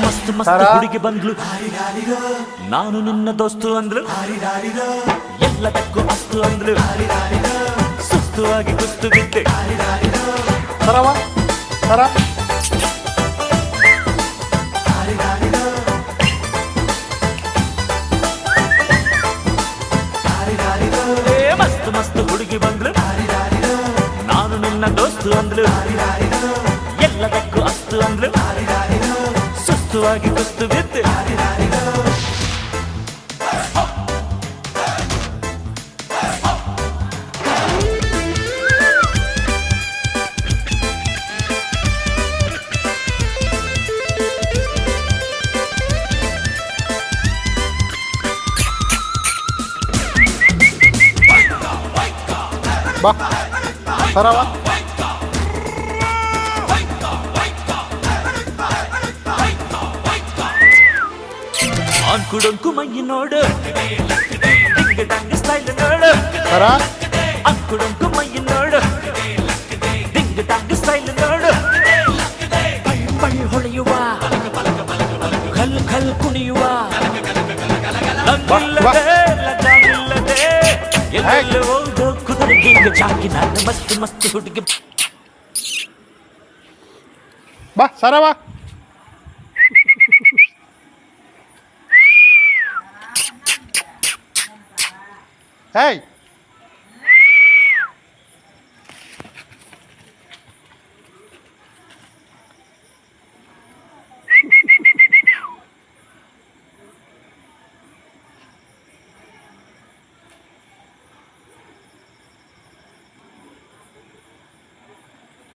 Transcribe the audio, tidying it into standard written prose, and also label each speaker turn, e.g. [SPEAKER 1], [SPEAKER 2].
[SPEAKER 1] ಮಸ್ತ್ ಮಸ್ತ್ ಹುಡುಗಿ ಬಂದ್ಲು, ನಾನು ನಿನ್ನ ದೋಸ್ತು ಅಂದ್ಲು, ಎಲ್ಲದಕ್ಕೂ ಅಸ್ತು ಅಂದ್ಲು, ಸುಸ್ತು ಆಗಿ ಕುಸ್ತು ಬಿದ್ದೆ.
[SPEAKER 2] ಸರವ ಸರ
[SPEAKER 1] ಮಸ್ತ್ ಮಸ್ತ್ ಹುಡುಗಿ ಬಂದ್ಲು, ನಾನು ನಿನ್ನ ದೋಸ್ತು ಅಂದ್ಲು, ಎಲ್ಲದಕ್ಕೂ ಅಸ್ತು ಅಂದ್ಲು, ಸುಸ್ತುವಾಗಿ ಕುಸ್ತು ಬಿದ್ದೆ.
[SPEAKER 2] ಬಾ ಸರವ
[SPEAKER 1] ಅಂಕುಡೊಂಕು ಮೈ ನೋಡು, ಡಿಂಗ್ ಡಂಗ್ ಸ್ಟೈಲ್ ನೋಡು,
[SPEAKER 2] ಸರ
[SPEAKER 1] ಅಂಕುಡೊಂಕು ಮೈ ನೋಡು, ಡಿಂಗ್ ಡಂಗ್ ಸ್ಟೈಲ್ ನೋಡು, ಪೈ ಪೈ ಹೊಳೆಯುವ, ಖಲ್ ಖಲ್ ಕುಣಿಯುವ, ಲಂಗಿಲ್ಲದೆ ಲಗಾಮಿಲ್ಲದೆ ಎಲ್ಲೆಲ್ಲೂ ಓದೋ ಕುದುರೆಗೆ ಜಾಕಿ ನಾನು ಮಸ್ತ್ ಮಸ್ತ್ ಹುಡುಗಿ.
[SPEAKER 2] ಬಾ ಸರವ ಹೇಯ್